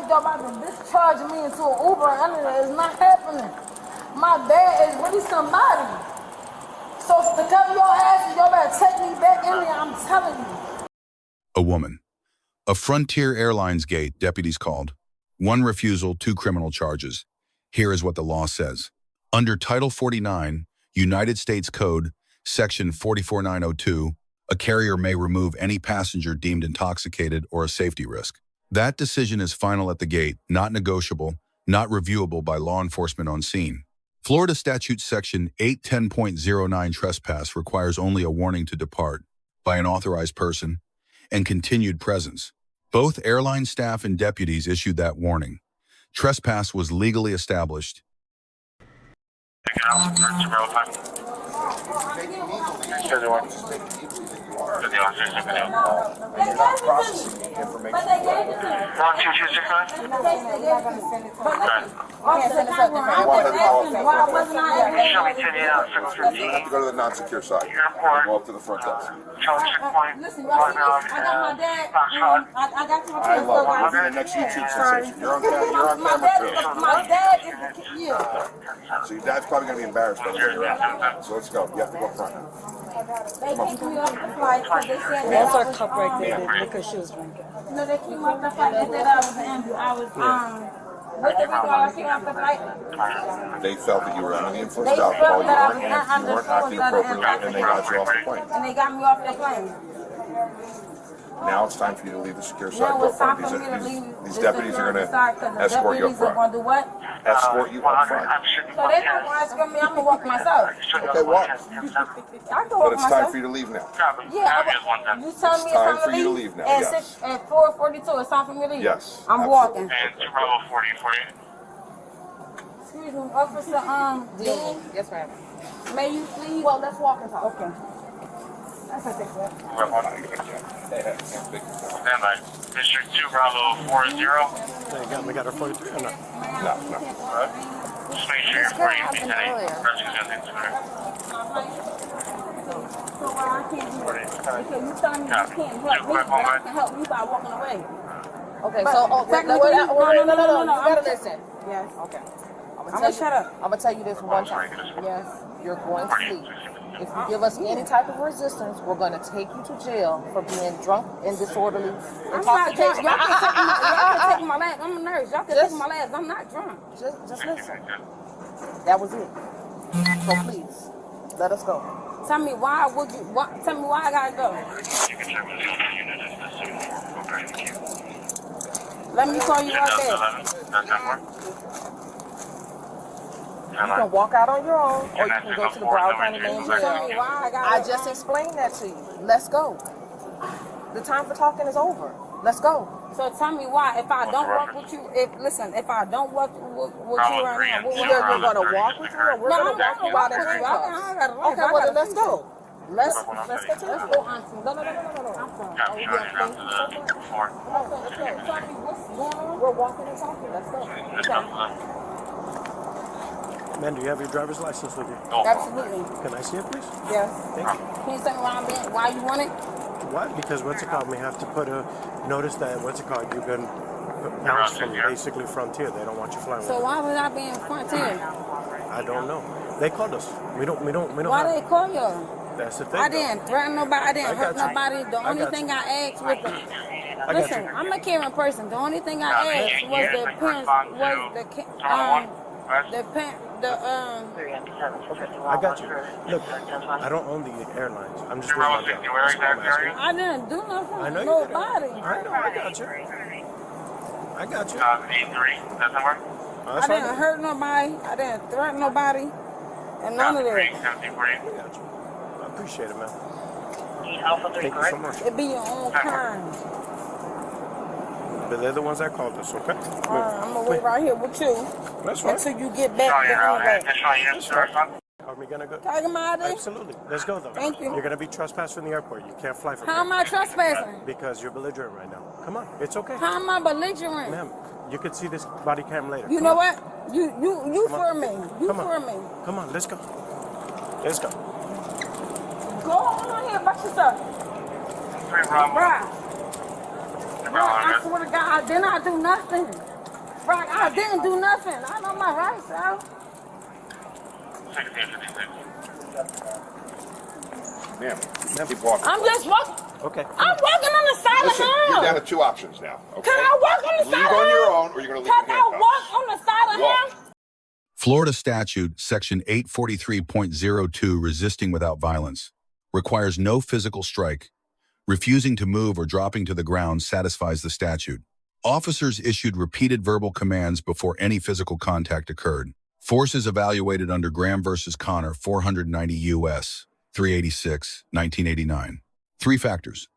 think y'all about to discharge me into an Uber and it's not happening. My dad is really somebody. So to cover your asses, y'all better take me back in there, I'm telling you. A woman. A Frontier Airlines gate, deputies called. 1 refusal, 2 criminal charges. Here is what the law says. Under Title 49, United States Code, Section 44902, a carrier may remove any passenger deemed intoxicated or a safety risk. That decision is final at the gate, not negotiable, not reviewable by law enforcement on scene. Florida Statute Section 810.09 Trespass requires only a warning to depart by an authorized person and continued presence. Both airline staff and deputies issued that warning. Trespass was legally established. You have to go to the non-secure side. Go up to the front desk. Listen, I got my dad. I got you. I love it. You're the next YouTube sensation. You're on camera too. My dad is yeah. So your dad's probably going to be embarrassed by this. So let's go. You have to go front now. They kicked me off the flight because they said That's our cup right there because she was drinking. no, they kicked me off the flight. They said what did we call kicked off the flight? They felt that you were under the influence of alcohol. You weren't acting appropriately, and they got you off the plane. And they got me off the plane. Now it's time for you to leave the secure side. Now Go it's time front. for me to leave. These deputies are going to escort you up front. Going to do what? Escort you up front. So they don't want to escort me. I'm going to walk myself. Okay, walk. I can But walk it's time myself. for you to leave now. Yeah, you telling me it's time for you to leave now, yes. At 4:42, it's time for me to leave. Yes, I'm absolutely. walking. And 2 Bravo 40 for you. Excuse me, Officer Dean. Yes, ma'am. May you please? Well, let's walk and talk. Okay. That's a big one. Stand by. District 2 Bravo 40. We got our 43 or not? No. Just make sure you're 40 feet any rescues and things there. So why I can't do it? Because you telling me you can't help me, but I can help you by walking away. Okay, But so technically, no. You gotta listen. Yes. Okay. I'm gonna shut up. I'm gonna tell you this one time. Yes. You're going to leave. If you give us any type of resistance, we're going to take you to jail for being drunk and disorderly. I'm not drunk. Y'all can take my legs. I'm a nurse. Y'all can take my legs. I'm not drunk. Just listen. That was it. So please, let us go. Tell me why would you? Tell me why I gotta go. You can check with the other unit if necessary. Okay. Let me call you right there. 11. That's that work? You can walk out on your own, or you can go to the Broward County Main Tell Jail. me why I gotta. I just explained that to you. Let's go. The time for talking is over. Let's go. So tell me why. If I don't walk with you, if I don't walk with you right now, what Either you're going to walk with you, or we're going to walk you out in handcuffs. Okay, well then let's go. Let's go to Let's go, Auntie. No. I'm sorry. Yeah, sure. You're out to the floor. Let's go. Tell me what's going on. We're walking and talking. Let's go. Just come to the... Man, do you have your driver's license with you? Absolutely. Can I see it, please? Yes. Thank you. Can you tell me why you want it? What? Because what's it called? We have to put a notice that you've been bounced from basically Frontier. They don't want you flying. So why would I be in Frontier? I don't know. They called us. We don't. Why they call y'all? That's the thing. I didn't threaten nobody. I didn't hurt nobody. The only thing I asked was listen, I'm a caring person. The only thing I asked was the parents, I got you. Look, I don't own the airlines. I'm just doing my job. I didn't do nothing I know to you nobody. didn't. I know. I got you. 8-3. That's not work? I didn't hurt nobody. I didn't threaten nobody. And none of that. 17 for you. I got you. I appreciate it, man. Alpha 3, Thank you so much. It be your own kind. But they're the ones that called us, okay? I'm gonna wait right here with you That's right. until you get back. Are we gonna go? Can I get my ID? Absolutely. Let's go, though. Thank you. You're gonna be trespassed from the airport. You can't fly from How am I trespassing? Because you're belligerent right now. Come on, it's okay. How am I belligerent? Ma'am, you can see this body cam later. You know what? You for me. You for me. Come on, let's go. Let's go. Go on here, watch yourself. 3 Bravo. Bruh. No, I swear to God, I did not do nothing. Right, I didn't do nothing. I know my rights, yo. 1656. Ma'am, keep walking. I'm just walking. Okay. I'm walking on the side Listen, of you're down him. to two options now. Okay? Can I walk on the side Leave of on him? your own, or you're going to leave Can in I handcuffs. walk on the side of Walk. him? Florida Statute, Section 843.02, resisting without violence, requires no physical strike. Refusing to move or dropping to the ground satisfies the statute. Officers issued repeated verbal commands before any physical contact occurred. Force is evaluated under Graham versus Connor, 490 U.S. 386, 1989. 3 factors: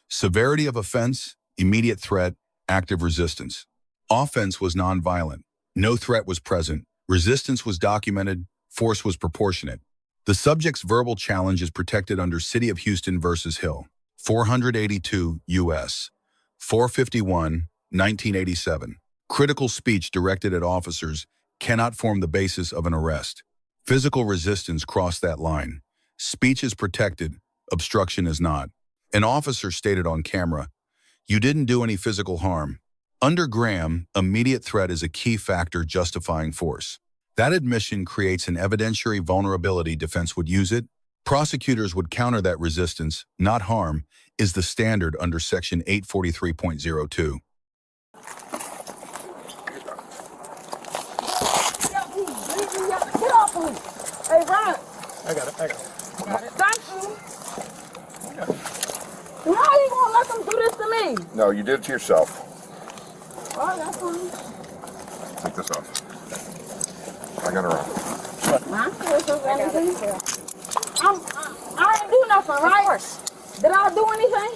severity of offense, immediate threat, active resistance. Offense was nonviolent. No threat was present. Resistance was documented. Force was proportionate. The subject's verbal challenge is protected under City of Houston versus Hill, 482 U.S. 451, 1987. Critical speech directed at officers cannot form the basis of an arrest. Physical resistance crossed that line. Speech is protected. Obstruction is not. An officer stated on camera, "You didn't do any physical harm." Under Graham, immediate threat is a key factor justifying force. That admission creates an evidentiary vulnerability. Defense would use it. Prosecutors would counter that resistance, not harm, is the standard under Section 843.02. Get off of me. Hey, Ron. I got it. Thank you. How are you going to let them do this to me? No, you did it to yourself. Oh, that's fine. Take this off. I got her on. I didn't do nothing, right? Did I do anything?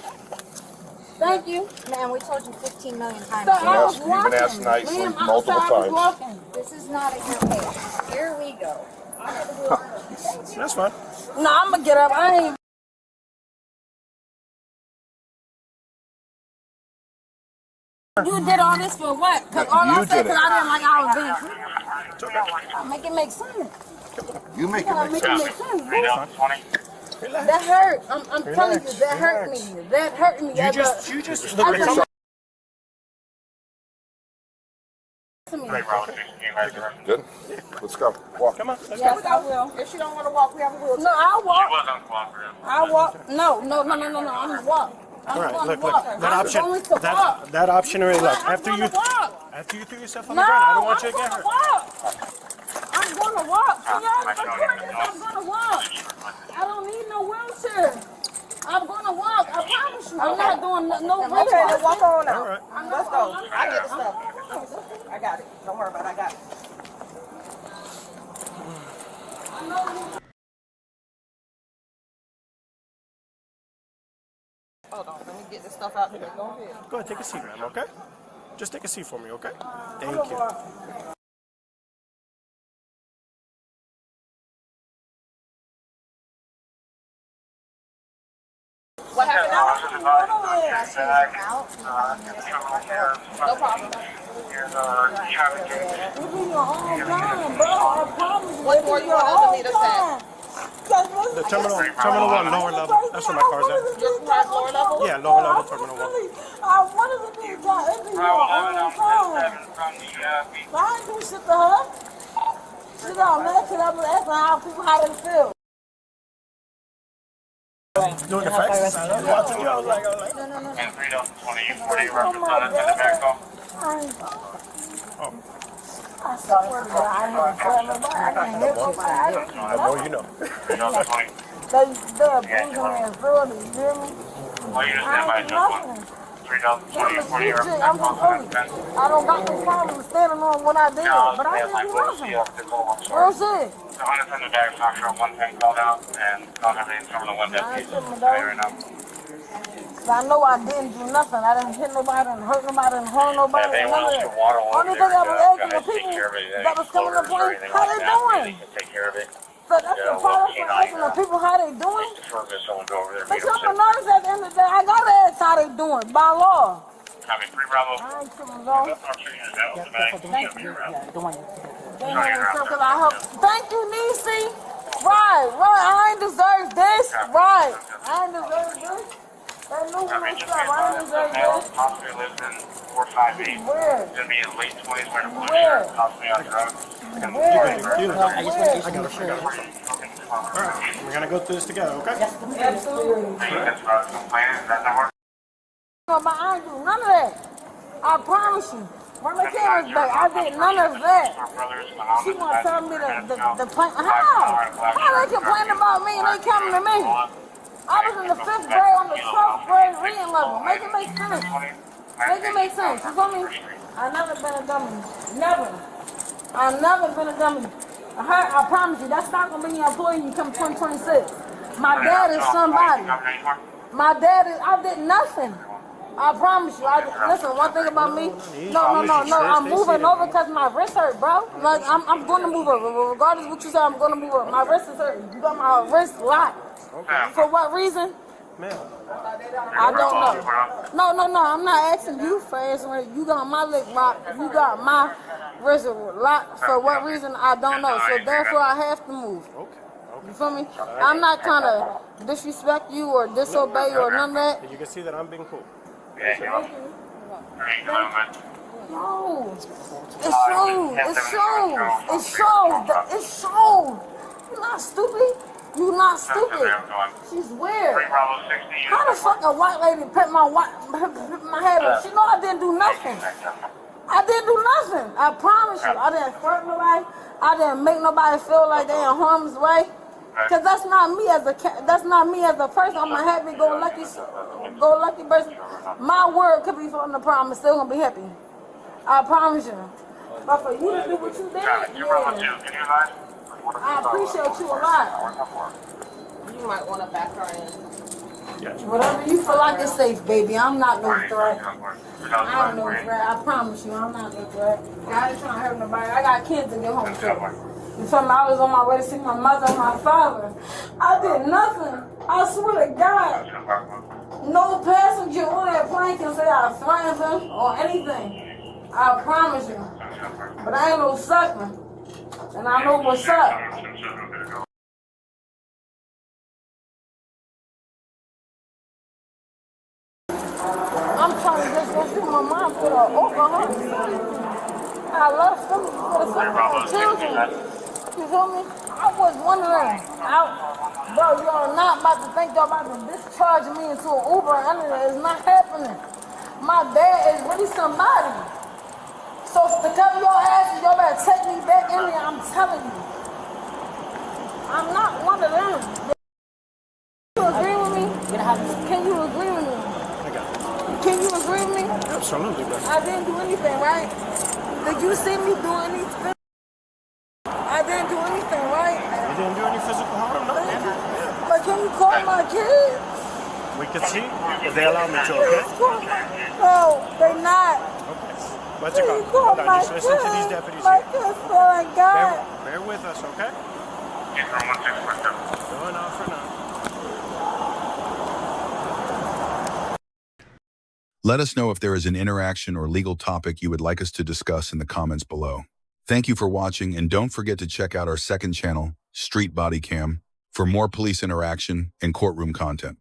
Thank you. Ma'am, we told you 15 million times. So I was You've been asked walking. nicely Ma'am, multiple I was times. walking. This is not at your pace. Here we go. That's fine. No, I'm going to get up. I ain't. You did all this for what? Because all I You said did because it. I didn't like I was being free. Make it make sense. You make it Gotta make make it sense. make sense. 3020. That hurt. I'm telling you, that hurt me. That hurt me. You just look at As a to me. Great route, 16, right there. Good? Let's go. Walk. Come on, let's Yes, go. I will. If she don't want to walk, we have a wheelchair. No, I'll She walk. was uncooperative. I'll walk. No. I'm gonna walk. I'm All right, gonna look. walk. That I'm option, going to walk. that option right. Look, I'm after gonna walk. you threw yourself on No, the ground, I don't want you to I'm get gonna hurt. walk. I'm gonna walk. See, I'm gonna walk. I don't need no wheelchair. I'm gonna walk. I promise you. I'm not doing no Okay, then wheelchair. walk on out. All right. Let's go. I get the stuff. I got it. Don't worry about it. I got it. Hold on. Let me get this stuff out here. Go ahead. Go ahead, take a seat, ma'am, okay? Just take a seat for me, okay? Thank you. What happened now? No problem. Here's our traffic ticket. It'll be your whole time, bro. I promise you. What more you want us to meet us at? The terminal 1, lower level. That's where my car's at. Your car's lower level? Yeah, lower level, terminal 1. I wanted to be done. It'll be your Broward whole County time. from the beach. I ain't do shit to her. She got mad because I was asking how people how they feel. Doing the facts. I was watching you. I was like, And 3020, 40 represented in the back home. I swear to God, I didn't tell nobody. I can't hit nobody. I know you know. 3020. They're abusing me and throwing me, you hear me? Well, you just stand by just one. 3020, 40 represented I'm the police. I don't got no problem standing on what I did, but I didn't do nothing. Real shit. The hundred from the bag, not sure one thing called out, and don't have any from the one deputy. Right now. I know I didn't do nothing. I didn't hit nobody, didn't hurt nobody, didn't harm nobody. If they None of want that. your water Only thing I was asking the people that was coming to play, how they doing? Take care of it. So that's the part of asking the people how they doing. Defer to someone go over there. But y'all notice at the end of the day, I gotta ask how they doing by law. Copy 3 Bravo. I ain't tripping, bro. Thank you. Because I hope. Thank you, Niecy. Right. I ain't deserve this. Right. I ain't deserve this. That new one is Just right in the male possibly lives in 458. Where? He's gonna be in late 20s wearing a blue Where? shirt, possibly on drugs. Where? I got it. All right, we're gonna go through this together, okay? Absolutely. That's about complaining. Is that not working? No, but I ain't do none of that. I promise you. When the camera's back, I did none of that. She wanna tell me the plan. How they complain about me and they coming to me? I was in the 5th grade on the 12th grade reading level. Make it make sense. Make it make sense. You feel me? I never been a dummy. Never. I've never been a dummy. I promise you, that's not gonna be your employee when you come 2026. My dad is somebody. My dad is, I did nothing. I promise you. Listen, one thing about me, no. I'm moving over because my wrist hurt, bro. Like, I'm going to move over. Regardless of what you say, I'm going to move over. My wrist is hurt. You got my wrist locked. For what reason? I don't know. No. I'm not asking you for answering. You got my leg locked. You got my wrist locked. For what reason? I don't know. So therefore, I have to move. You feel me? I'm not trying to disrespect you or disobey you or none of that. You can see that I'm being cool. No. It shows. You're not stupid. You're not stupid. She's weird. How the fuck a white lady pet my head up? She know I didn't do nothing. I didn't do nothing. I promise you. I didn't hurt nobody. I didn't make nobody feel like they in harm's way. Cause that's not me as a person. I'm a happy-go-lucky person. My word could be falling apart. I'm still gonna be happy. I promise you. But for you to do what you did, yeah. I appreciate you a lot. You might want to back her in. Whatever you feel like is safe, baby. I'm not no threat. I'm no threat. I promise you, I'm not no threat. I ain't trying to hurt nobody. I got kids to get home to. You feel me? I was on my way to see my mother and my father. I did nothing. I swear to God. No passenger on that plane can say I threatened him or anything. I promise you. But I ain't no sucker. And I know what's up. I'm trying to just go see my mom for the Oklahoma. I love Philly for the children. You feel me? I was wondering, bro, y'all not about to think y'all about to discharge me into an Uber and it's not happening. My dad is really somebody. So to cover your asses, y'all better take me back in there, I'm telling you. I'm not one of them. Can you agree with me? Can you agree with me? Can you agree with me? Absolutely, bro. I didn't do anything, right? Did you see me do anything? I didn't do anything, right? You didn't do any physical harm, no? Yeah. But can you call my kids? We can see if they allow me to, okay? No, they're not. Okay. What's it Can you called? call my Just listen to these deputies my here. kids feel like God. Bear with us, okay? Going off for now. Let us know if there is an interaction or legal topic you would like us to discuss in the comments below. Thank you for watching, and don't forget to check out our second channel, Street Bodycam, for more police interaction and courtroom content.